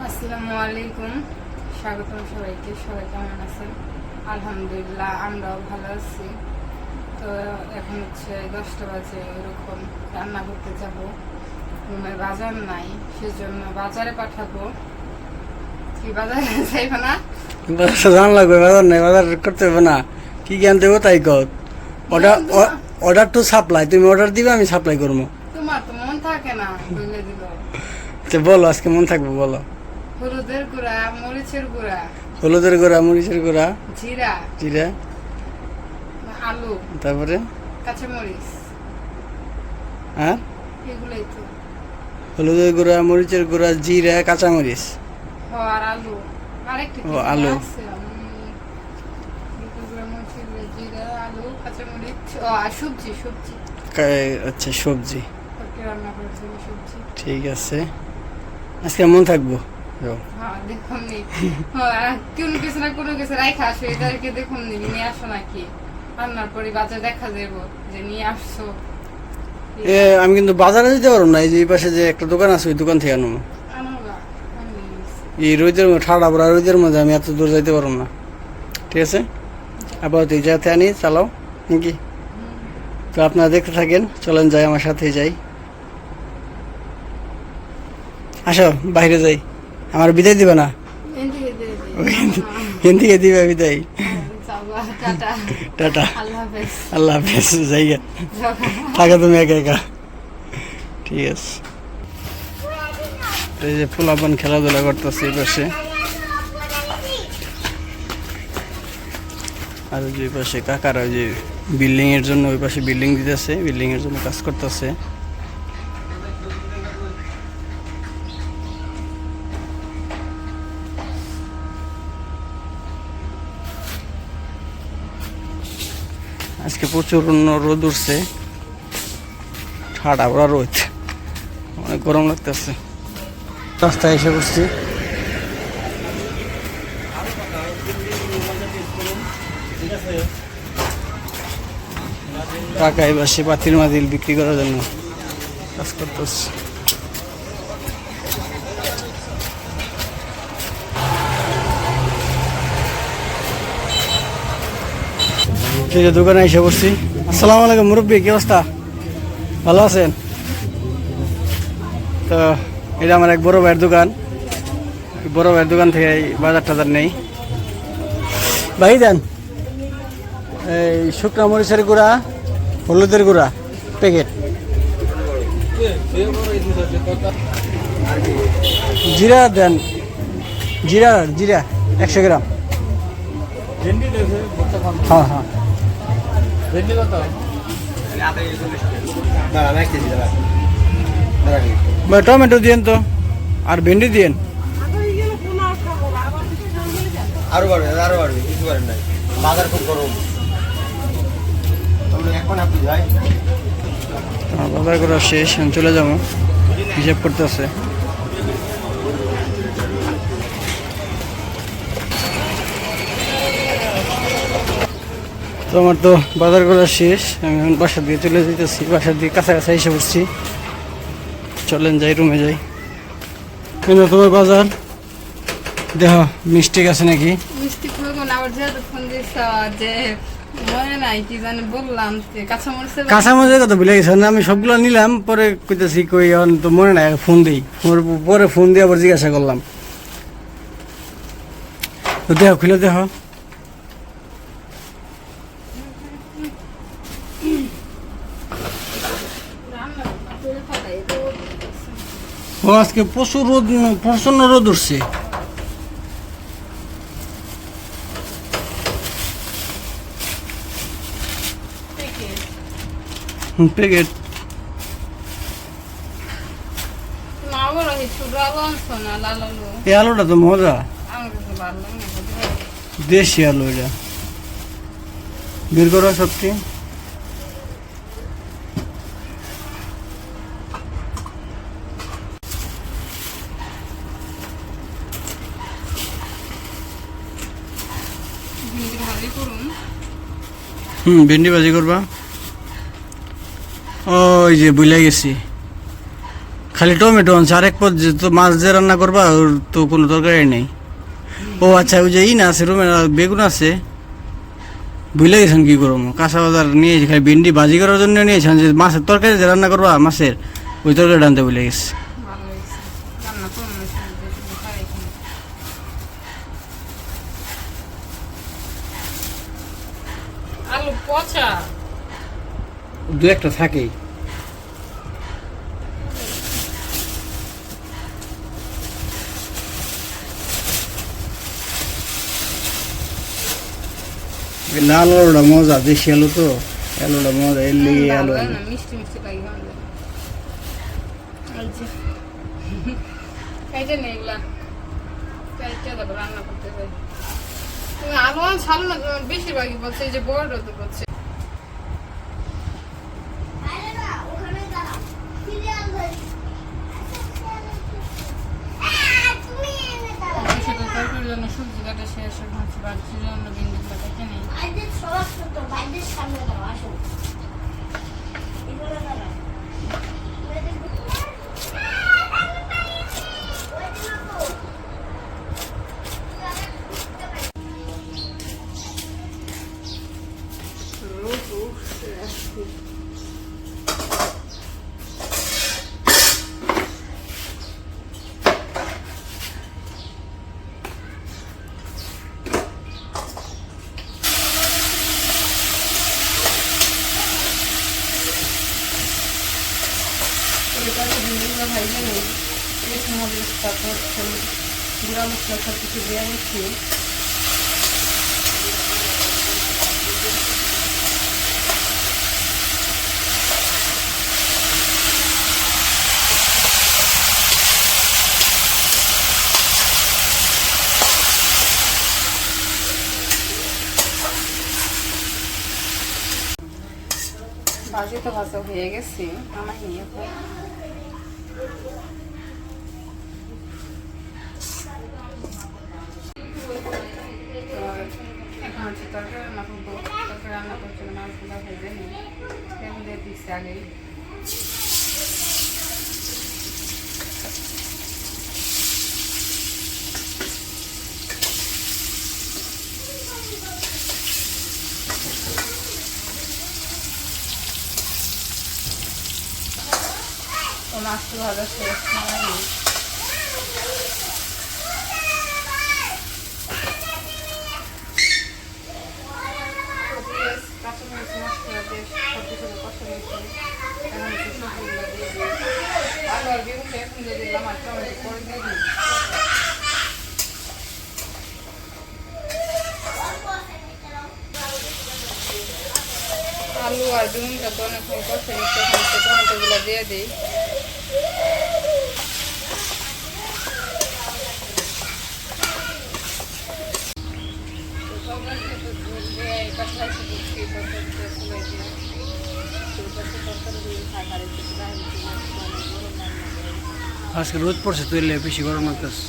আসসালামু আলাইকুম, স্বাগতম সবাইকে। সবাই কেমন আছেন? আলহামদুলিল্লাহ, আমরাও ভালো আছি। তো এখন হচ্ছে 10টা বাজে, এরকম রান্না করতে যাব। রুমে বাজার নাই, সেজন্য বাজারে পাঠাবো। কি বাজারে যাইব না? জান লাগবে, বাজার নেই, বাজার করতে হবে না। কি জ্ঞান দেবো তাই কর। অর্ডার টু সাপ্লাই, তুমি অর্ডার দিবে, আমি সাপ্লাই করবো। তোমার তো মন থাকে না, বলে দিল। তো বলো, আজকে মন থাকবো, বলো। হলুদের গুঁড়া, মরিচের গুঁড়া, হলুদের গুঁড়া, মরিচের গুঁড়া, জিরা, জিরা, আলু, তারপরে কাঁচামরিচ, আর এগুলোই তো। হলুদের গুঁড়া, মরিচের গুঁড়া, জিরা, কাঁচামরিচ, আর আলু, আরেকটা ও, আলু। জিরা, আলু, কাঁচামরিচ, আর সবজি সবজি আচ্ছা, সবজি। রান্না করেছিল সবজি। ঠিক আছে, আজকে মন থাকবো। যাও। হ্যাঁ, দেখুন নি। কোনো কিছু না কোনো কিছু রাইখা আসো, এদেরকে দেখুন নি, নিয়ে আসো নাকি। রান্নার পরে বাজার দেখা যাবো যে নিয়ে আসছো। আমি কিন্তু বাজারে যেতে পারবো না। এই যে এই পাশে যে একটা দোকান আছে, ওই দোকান থেকে আনো। আনোগা, এই রোদের ঠাড়া পড়া রোদের মধ্যে আমি এত দূর যাইতে পারবো না। ঠিক আছে, আবার তুই যাতে আনি, চালাও নাকি? তো আপনারা দেখতে থাকেন, চলেন যাই, আমার সাথেই যাই। আসো, বাইরে যাই। আমার বিদায় দিবে না, হিন্দি দিবে বিদায়। টাটা, আল্লাহ হাফেজ। জায়গা থাকা তুমি একা একা। ঠিক আছে, এই যে পোলাপান খেলাধুলা করতেছে এই পাশে, আর ওই যে পাশে কাকারা ওই যে বিল্ডিং এর জন্য ওই পাশে বিল্ডিং দিতেছে, বিল্ডিং এর জন্য কাজ করতেছে। আজকে প্রচুর রোদ উঠছে, ঠাডা ওরা রোদ, অনেক গরম লাগতেছে। রাস্তায় এসে বসছি। কাকা এই বাসে পাতিল মাদিল বিক্রি করার জন্য কাজ করতেছে। দোকানে এসে বসছি। আসসালামু আলাইকুম মুরব্বী, কি অবস্থা? ভালো আছেন? তো এটা আমার এক বড় ভাইয়ের দোকান। বড় ভাইয়ের দোকান থেকে বাজার টাজার নেই। ভাই দেন এই শুকনা মরিচের গুঁড়া, হলুদের গুঁড়া প্যাকেট, জিরা দেন, জিরা জিরা 100 গ্রাম। হ্যাঁ হ্যাঁ, টমেটো দিয়েন তো, আর ভেন্ডি দিয়েন। আরো বাড়বে কিছু করেন নাই, বাজার খুব গরম। এখন আপনি যাই, বাজার করা শেষ, আমি চলে যাবো, হিসাব করতেছে। তো আমার তো বাজার করা শেষ, আমি এখন বাসার দিকে চলে যেতেছি, বাসার দিকে কাছাকাছি এসে পড়ছি। চলেন যাই, রুমে যাই। কিন্তু তোমার বাজার দেখ মিস্টেক আছে নাকি? মিষ্টি প্রয়োজন আবার যেহেতু ফোন দিচ্ছ যে মনে নাই কি জানি বললাম যে কাঁচামরিচের কাঁচামরিচের কথা ভুলে গেছি, আমি সবগুলো নিলাম, পরে কইতেছি কই এখন তো মনে নাই, ফোন দিই। পরে ফোন দিয়ে আবার জিজ্ঞাসা করলাম। তো দেখ, খুলে দেখ। ও আজকে প্রচুর রোদ, প্রচন্ড রোদ উঠছে। প্যাকেট এই আলুটা তো মজা, দেশি আলু। এটা বের করো সত্যি। ভেন্ডি ভাজি করবা। ওই যে বুঝলে গেছি, খালি টমেটো আনছে, আরেক পদ যে তো মাছ দিয়ে রান্না করবা ওর তো কোনো তরকারি নেই। ও আচ্ছা, ওই যে ই না আছে রুমে, বেগুন আছে, বুঝলে গেছেন কি করবো, কাঁচা বাজার নিয়েছি, খালি ভিন্ডি ভাজি করার জন্য নিয়েছেন, যে মাছের তরকারি যে রান্না করবা মাছের ওই তরকারি আনতে ভুলে গেছে। ভালো হয়েছে, রান্না করুন না শুধু শুধু খাই এখানে। আলু পচা। দু একটা থাকেই। লাল আলুটা মজা, দেশি আলু তো, আলুটা মজা, এর লেগে আলু ভালো আলু। না, মিষ্টি মিষ্টি লাগে ভালো। এই যে এইটা নেই এগুলা, এইটা দেখো রান্না করতে পারি। তুমি আলু আর ছাড়ো না, তোমার বেশিরভাগই বলছে এই যে বড় তো বলছে। তরকারির জন্য সবজি কাটা শেষ, এখন হচ্ছে বাচ্চার জন্য ভিন্ডি কাটা কিনে। ভিন্ডিগুলো ভাইজে নেই, মরিচ, তারপর গুঁড়া মশলা সব কিছু দিয়ে নিচ্ছি। ভাজি তো ভাজা হয়ে গেছে, আমার নিয়ে এখন হচ্ছে তরকারি রান্না করবো। তরকারি রান্না করতে জন্য মাছগুলো ভেজে নিই, তেল দিয়ে দিচ্ছি আগেই। তো মাছটা ভাজা শেষ, নামাই নিই। কাঁচামরিচ মশলা দিয়ে সব কিছু কষা নিয়েছি। এখন হচ্ছে সবজিগুলো দিয়ে দিই। আলু আর বেগুনটা এখন দিয়ে দিলাম, আর টমেটো পরে দিয়ে দিই। আলু আর বেগুনটা তো অনেকক্ষণ কষে নিচ্ছে, এখন হচ্ছে টমেটোগুলো দিয়ে দিই। আজকে রোদ পড়ছে, তুই বেশি গরম লাগতেছে।